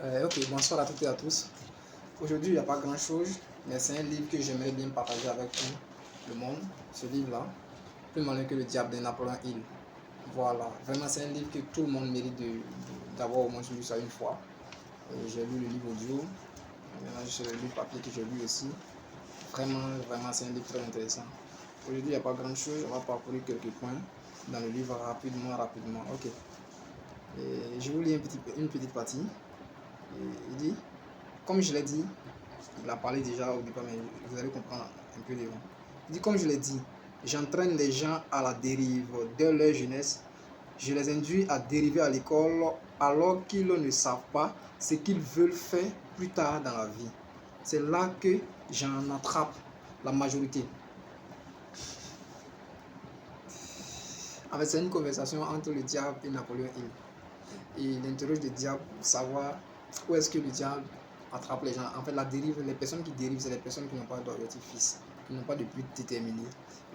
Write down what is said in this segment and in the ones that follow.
Ok, bonsoir à toutes et à tous. Aujourd'hui, il n'y a pas grand-chose, mais c'est un livre que j'aimerais bien partager avec tout le monde. Ce livre-là, Plus malin que le diable de Napoléon Hill. Voilà, vraiment, c'est un livre que tout le monde mérite d'avoir au moins lu ça une fois. J'ai lu le livre audio, maintenant j'ai le livre papier que j'ai lu aussi. Vraiment, c'est un livre très intéressant. Aujourd'hui, il n'y a pas grand-chose, on va parcourir quelques points dans le livre rapidement. Ok. Et je vous lis une petite partie. Et il dit, comme je l'ai dit, il a parlé déjà au départ, mais vous allez comprendre un peu devant. Il dit, comme je l'ai dit, j'entraîne les gens à la dérive dès leur jeunesse. Je les induis à dériver à l'école alors qu'ils ne savent pas ce qu'ils veulent faire plus tard dans la vie. C'est là que j'en attrape la majorité. En fait, c'est une conversation entre le diable et Napoléon Hill. Et il interroge le diable pour savoir où est-ce que le diable attrape les gens. En fait, la dérive, les personnes qui dérivent, c'est les personnes qui n'ont pas d'objectif fixe, qui n'ont pas de but déterminé.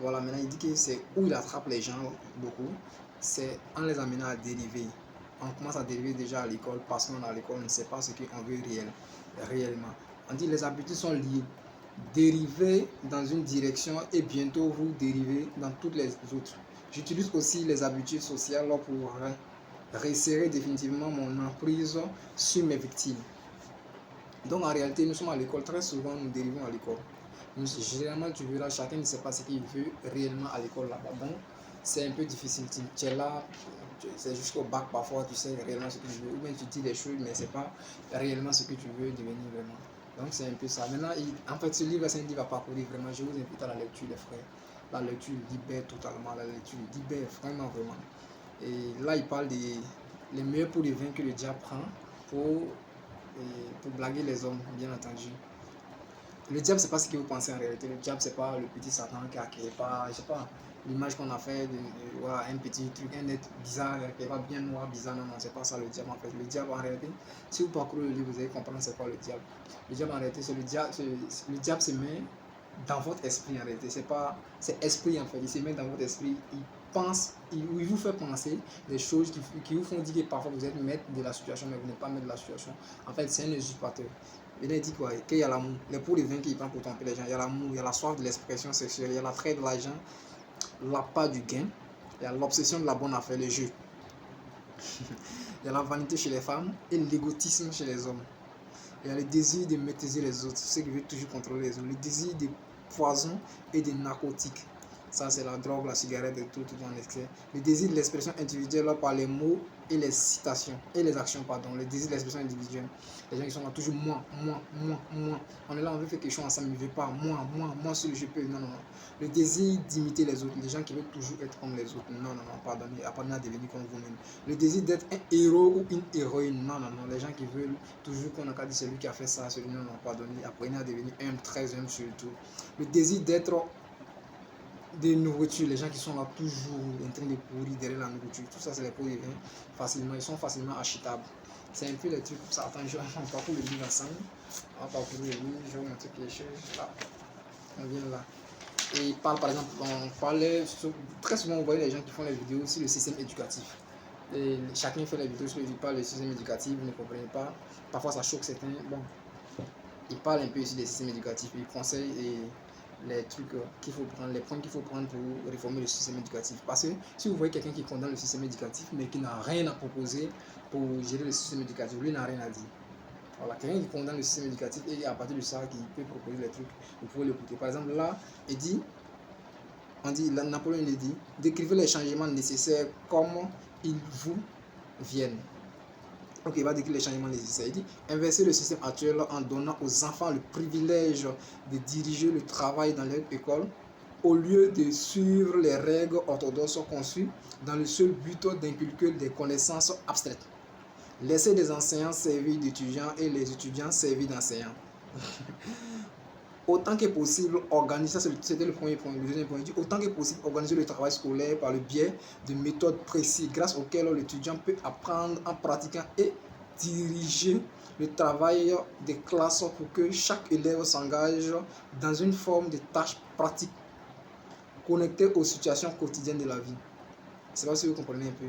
Voilà, maintenant il dit que c'est où il attrape les gens beaucoup, c'est en les amenant à dériver. On commence à dériver déjà à l'école parce qu'on à l'école, on ne sait pas ce qu'on veut réellement. On dit les habitudes sont liées. Dérivez dans une direction et bientôt vous dérivez dans toutes les autres. J'utilise aussi les habitudes sociales pour resserrer définitivement mon emprise sur mes victimes. Donc en réalité, nous sommes à l'école, très souvent nous dérivons à l'école. Généralement, tu verras, chacun ne sait pas ce qu'il veut réellement à l'école là-bas. Donc c'est un peu difficile. Tu es là, c'est jusqu'au bac parfois, tu sais réellement ce que tu veux. Ou bien tu dis des choses, mais ce n'est pas réellement ce que tu veux devenir vraiment. Donc c'est un peu ça. Maintenant, en fait, ce livre, c'est un livre à parcourir vraiment. Je vous invite à la lecture, les frères. La lecture libère totalement, la lecture libère vraiment. Et là, il parle des les meilleurs pots de vin que le diable prend pour blaguer les hommes, bien entendu. Le diable, c'est pas ce que vous pensez en réalité. Le diable, c'est pas le petit Satan qui a créé pas, je sais pas, l'image qu'on a fait de voilà, un petit truc, un être bizarre, qui est pas bien noir, bizarre. Non, c'est pas ça le diable en fait. Le diable en réalité, si vous parcourez le livre, vous allez comprendre c'est quoi le diable. Le diable en réalité, c'est le diable, le diable se met dans votre esprit en réalité. C'est esprit en fait. Il se met dans votre esprit. Il pense, il vous fait penser des choses qui vous font dire que parfois vous êtes maître de la situation, mais vous n'êtes pas maître de la situation. En fait, c'est un usurpateur. Il a dit quoi? Qu'il y a l'amour. Les pots de vin qu'il prend pour tromper les gens. Il y a l'amour, il y a la soif de l'expression sexuelle, il y a l'attrait de l'argent, la part du gain, il y a l'obsession de la bonne affaire, le jeu. Il y a la vanité chez les femmes et l'égotisme chez les hommes. Il y a le désir de maîtriser les autres, ceux qui veulent toujours contrôler les autres. Le désir de poison et de narcotiques. Ça, c'est la drogue, la cigarette et tout en excès. Le désir de l'expression individuelle par les mots et les citations, et les actions, pardon. Le désir de l'expression individuelle. Les gens qui sont là toujours moi. On est là, on veut faire quelque chose ensemble, ils ne veulent pas moi seul je peux. Non. Le désir d'imiter les autres. Les gens qui veulent toujours être comme les autres. Non, pardonnez, apprenez à devenir comme vous-même. Le désir d'être un héros ou une héroïne. Non. Les gens qui veulent toujours qu'on a qu'à dire celui qui a fait ça, celui non, pardonnez, apprenez à devenir humble, très humble surtout. Le désir d'être des nourritures, les gens qui sont là toujours en train de pourrir derrière la nourriture, tout ça c'est les pots de vin facilement, ils sont facilement achetables. C'est un peu les trucs comme ça. Attends, on parcourt le livre ensemble. On va parcourir le livre, je vais vous montrer quelque chose là. On vient là. Et il parle par exemple, on parlait, très souvent vous voyez les gens qui font les vidéos sur le système éducatif. Et chacun fait les vidéos sur le système éducatif, vous ne comprenez pas. Parfois ça choque certains. Bon, il parle un peu ici des systèmes éducatifs, il conseille et les trucs qu'il faut prendre, les points qu'il faut prendre pour réformer le système éducatif. Parce que si vous voyez quelqu'un qui condamne le système éducatif mais qui n'a rien à proposer pour gérer le système éducatif, lui n'a rien à dire. Voilà, quelqu'un qui condamne le système éducatif et à partir de ça, qui peut proposer des trucs, vous pouvez l'écouter. Par exemple, là, Napoléon il dit, décrivez les changements nécessaires comme ils vous viennent. Donc il va décrire les changements nécessaires. Il dit inverser le système actuel en donnant aux enfants le privilège de diriger le travail dans leur école au lieu de suivre les règles orthodoxes conçues dans le seul but d'inculquer des connaissances abstraites. Laisser les enseignants servir d'étudiants et les étudiants servir d'enseignants. Autant que possible, organiser, ça c'était le premier point. Le deuxième point, il dit autant que possible, organiser le travail scolaire par le biais de méthodes précises grâce auxquelles l'étudiant peut apprendre en pratiquant et diriger le travail des classes pour que chaque élève s'engage dans une forme de tâche pratique connectée aux situations quotidiennes de la vie. Je ne sais pas si vous comprenez un peu.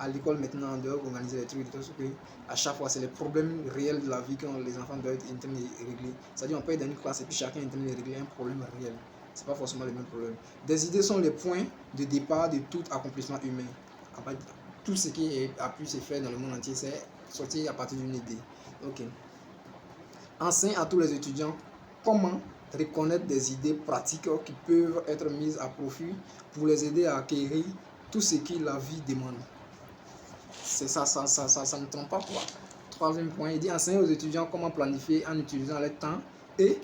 à l'école maintenant, on doit organiser les trucs, parce que à chaque fois, c'est les problèmes réels de la vie que les enfants doivent être en train de régler. C'est-à-dire, on peut être dans une classe et puis chacun est en train de régler un problème réel. C'est pas forcément le même problème. Des idées sont les points de départ de tout accomplissement humain. Tout ce qui a pu se faire dans le monde entier, c'est sorti à partir d'une idée. Ok. Enseigne à tous les étudiants comment reconnaître des idées pratiques qui peuvent être mises à profit pour les aider à acquérir tout ce que la vie demande. C'est ça ne trompe pas quoi. Troisième point, il dit enseigner aux étudiants comment planifier en utilisant le temps et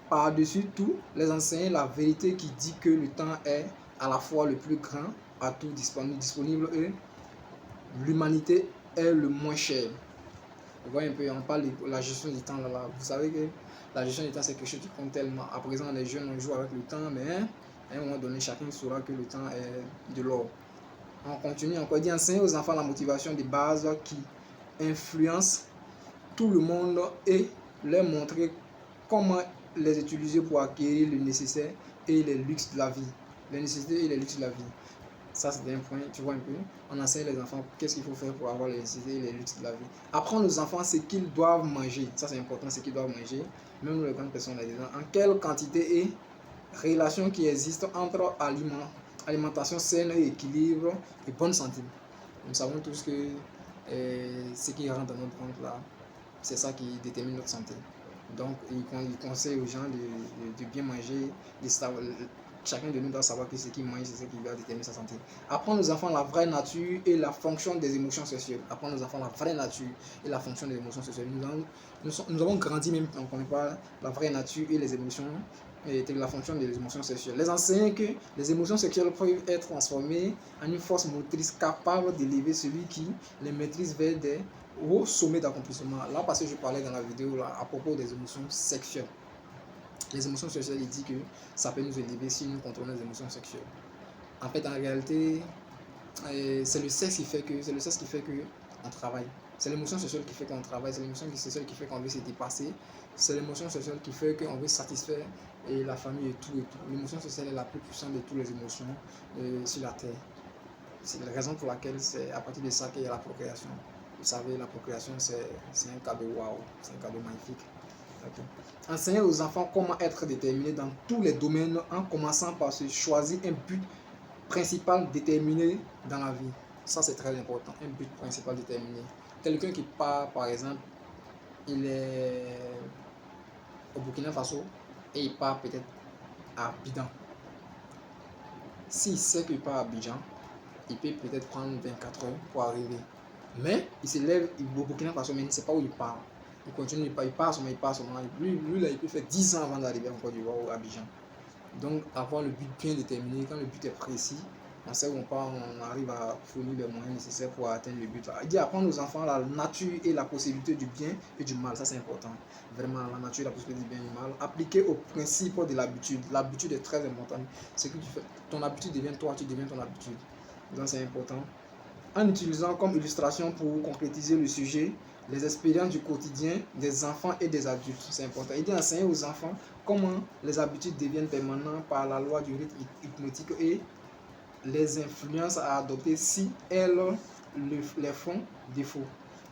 par-dessus tout, les enseigner la vérité qui dit que le temps est à la fois le plus grand atout disponible et l'humanité est le moins cher. Vous voyez un peu, on parle de la gestion du temps là. Vous savez que la gestion du temps c'est quelque chose qui compte tellement. À présent, les jeunes jouent avec le temps, mais à un moment donné, chacun saura que le temps est de l'or. On continue encore. Il dit enseigner aux enfants la motivation de base qui influence tout le monde et leur montrer comment les utiliser pour acquérir le nécessaire et les luxes de la vie. Les nécessités et les luxes de la vie. Ça, c'est un point, tu vois un peu. On enseigne les enfants qu'est-ce qu'il faut faire pour avoir les nécessités et les luxes de la vie. Apprendre aux enfants ce qu'ils doivent manger. Ça, c'est important, ce qu'ils doivent manger. Même nous, les grandes personnes, en quelle quantité et relation qui existe entre alimentation saine et équilibre et bonne santé. Nous savons tous que ce qui rentre dans notre ventre là, c'est ça qui détermine notre santé. Donc, il conseille aux gens de bien manger, chacun de nous doit savoir que ce qu'il mange, c'est ce qui va déterminer sa santé. Apprendre aux enfants la vraie nature et la fonction des émotions sexuelles. Apprendre aux enfants la vraie nature et la fonction des émotions sexuelles. Nous avons grandi même, on ne connaît pas la vraie nature et les émotions, et la fonction des émotions sexuelles. Les enseigner que les émotions sexuelles peuvent être transformées en une force motrice capable d'élever celui qui les maîtrise vers des hauts sommets d'accomplissement. Là, parce que je parlais dans la vidéo là, à propos des émotions sexuelles. Les émotions sexuelles, il dit que ça peut nous élever si nous contrôlons les émotions sexuelles. En fait, en réalité, c'est le sexe qui fait que on travaille. C'est l'émotion sexuelle qui fait qu'on travaille, c'est l'émotion sexuelle qui fait qu'on veut se dépasser, c'est l'émotion sexuelle qui fait qu'on veut satisfaire et la famille et tout. L'émotion sexuelle est la plus puissante de toutes les émotions sur la terre. C'est la raison pour laquelle c'est à partir de ça qu'il y a la procréation. Vous savez, la procréation, c'est un cadeau waouh, c'est un cadeau magnifique. Okay. Enseigner aux enfants comment être déterminés dans tous les domaines en commençant par se choisir un but principal déterminé dans la vie. Ça, c'est très important, un but principal déterminé. Quelqu'un qui part, par exemple, il est au Burkina Faso et il part peut-être à Abidjan. S'il sait qu'il part à Abidjan, il peut peut-être prendre 24 heures pour arriver. Mais il se lève, il va au Burkina Faso, mais il ne sait pas où il part. Il continue, il part seulement. Lui, là, il peut faire 10 ans avant d'arriver en Côte d'Ivoire ou à Abidjan. Donc, avoir le but bien déterminé, quand le but est précis, on sait où on part, on arrive à fournir les moyens nécessaires pour atteindre le but. Il dit apprendre aux enfants la nature et la possibilité du bien et du mal. Ça, c'est important. Vraiment, la nature et la possibilité du bien et du mal. Appliquer au principe de l'habitude. L'habitude est très importante. Ce que tu fais, ton habitude devient toi, tu deviens ton habitude. Donc, c'est important. En utilisant comme illustration pour concrétiser le sujet, les expériences du quotidien des enfants et des adultes. C'est important. Il dit enseigner aux enfants comment les habitudes deviennent permanentes par la loi du rythme hypnotique et les influences à adopter si elles les font défaut.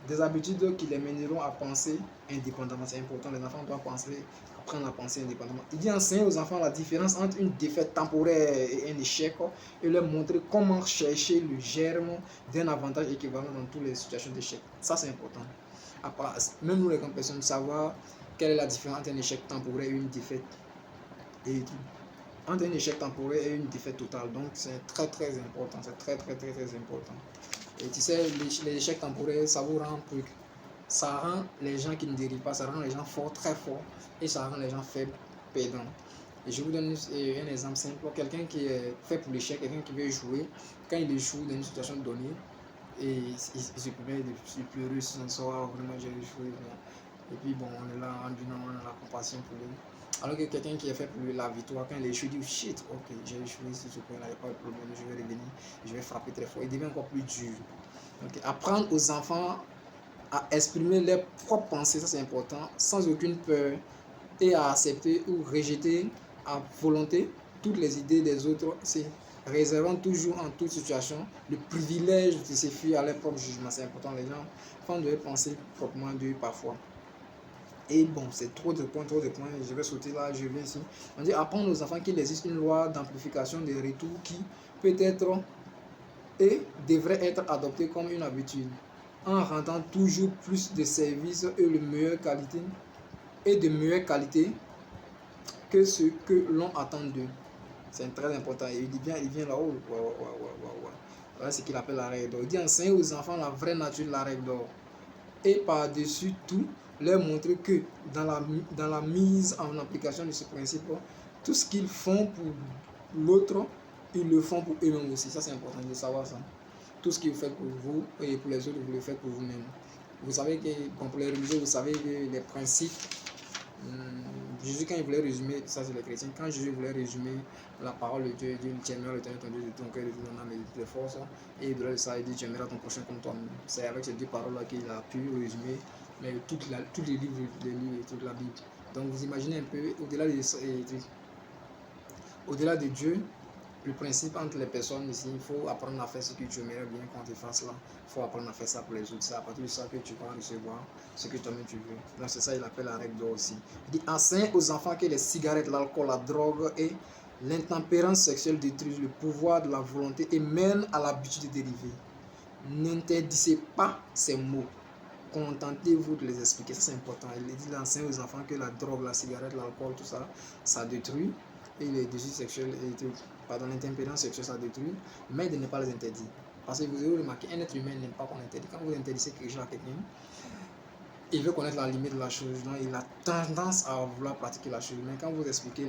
Des habitudes qui les mèneront à penser indépendamment. C'est important, les enfants doivent apprendre à penser indépendamment. Il dit enseigner aux enfants la différence entre une défaite temporaire et un échec et leur montrer comment chercher le germe d'un avantage équivalent dans toutes les situations d'échec. Ça, c'est important. Même nous, les grandes personnes, savoir quelle est la différence entre un échec temporaire et une défaite. Et entre un échec temporaire et une défaite totale. Donc, c'est très, très important. C'est très, très, très, très important. Et tu sais, les échecs temporaires, ça vous rend truc. Ça rend les gens qui ne dérivent pas, ça rend les gens forts, très forts. Et ça rend les gens faibles, perdants. Et je vous donne un exemple simple. Quelqu'un qui est fait pour l'échec, quelqu'un qui veut jouer, quand il échoue dans une situation donnée, et il se permet de pleurer sur son sort, vraiment j'ai échoué. Et puis bon, on est là, on a la compassion pour lui. Alors que quelqu'un qui est fait pour lui la victoire, quand il échoue, il dit shit, ok, j'ai échoué sur ce point-là, il n'y a pas de problème, je vais revenir, je vais frapper très fort. Il devient encore plus dur. Donc, apprendre aux enfants à exprimer leurs propres pensées, ça c'est important, sans aucune peur, et à accepter ou rejeter à volonté toutes les idées des autres, c'est réservant toujours en toute situation le privilège de se fier à leur propre jugement. C'est important, les gens doivent penser proprement d'eux parfois. Et bon, c'est trop de points, je vais sauter là, je viens ici. On dit apprendre aux enfants qu'il existe une loi d'amplification des retours qui peut être et devrait être adoptée comme une habitude, en rendant toujours plus de services et de meilleure qualité que ce que l'on attend d'eux. C'est très important. Et il vient là-haut. Voilà ce qu'il appelle la règle d'or. Il dit enseigner aux enfants la vraie nature de la règle d'or. Et par-dessus tout, leur montrer que dans la mise en application de ce principe, tout ce qu'ils font pour l'autre, ils le font pour eux-mêmes aussi. Ça, c'est important de savoir ça. Tout ce que vous faites pour vous et pour les autres, vous le faites pour vous-même. Vous savez que, pour les religieux, vous savez que les principes, Jésus, quand il voulait résumer, ça c'est les chrétiens, quand Jésus voulait résumer la parole de Dieu, Dieu tu aimeras l'éternel ton Dieu de ton cœur, de ton âme et de toutes les forces, et au-delà de ça, il dit tu aimeras ton prochain comme toi-même. C'est avec ces deux paroles-là qu'il a pu résumer mais tous les livres et toute la Bible. Donc vous imaginez un peu, au-delà de Dieu, le principe entre les personnes ici, il faut apprendre à faire ce que tu aimerais bien qu'on te fasse là. Il faut apprendre à faire ça pour les autres. C'est à partir de ça que tu vas recevoir ce que toi-même tu veux. Donc c'est ça, il appelle la règle d'or aussi. Il dit enseigne aux enfants que les cigarettes, l'alcool, la drogue et l'intempérance sexuelle détruisent le pouvoir de la volonté et mènent à l'habitude dérivée. N'interdisez pas ces mots. Contentez-vous de les expliquer. Ça c'est important. Il dit enseigne aux enfants que la drogue, la cigarette, l'alcool, tout ça, ça détruit. Et les désirs sexuels l'intempérance sexuelle, ça détruit, mais de ne pas les interdire. Parce que vous avez remarqué, un être humain n'aime pas qu'on interdit. Quand vous interdisez quelque chose à quelqu'un, il veut connaître la limite de la chose, donc il a tendance à vouloir pratiquer la chose. Mais quand vous expliquez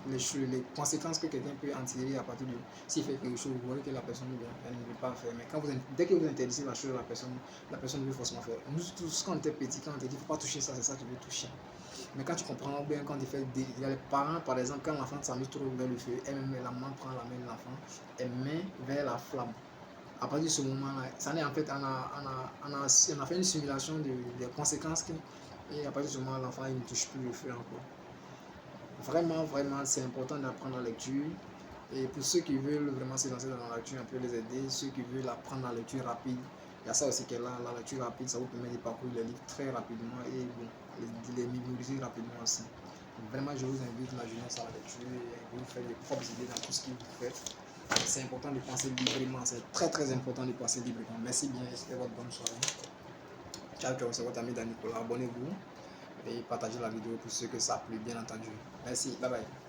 les conséquences que quelqu'un peut en tirer à partir de s'il fait quelque chose, vous voyez que la personne elle ne veut pas faire. Mais dès que vous interdisez la chose, la personne veut forcément faire. Nous tous, quand on était petit, quand on te dit il ne faut pas toucher ça, c'est ça que tu veux toucher. Mais quand tu comprends bien, quand il y a les parents, par exemple, quand l'enfant s'amuse trop vers le feu, la maman prend la main de l'enfant et met vers la flamme. À partir de ce moment-là, ça n'est en fait, on a fait une simulation des conséquences et à partir de ce moment, l'enfant il ne touche plus le feu encore. Vraiment, c'est important d'apprendre la lecture. Et pour ceux qui veulent vraiment se lancer dans la lecture, on peut les aider. Ceux qui veulent apprendre la lecture rapide, il y a ça aussi qui est là, la lecture rapide, ça vous permet de parcourir les livres très rapidement et bon, les mémoriser rapidement aussi. Donc vraiment, je vous invite la jeunesse à la lecture et vous faire des propres idées dans tout ce que vous faites. C'est important de penser librement, c'est très important de penser librement. Merci bien, c'était votre bonne soirée. Ciao, ciao, c'est votre ami Dan Nicolas. Abonnez-vous et partagez la vidéo pour ceux que ça a plu, bien entendu. Merci, bye bye.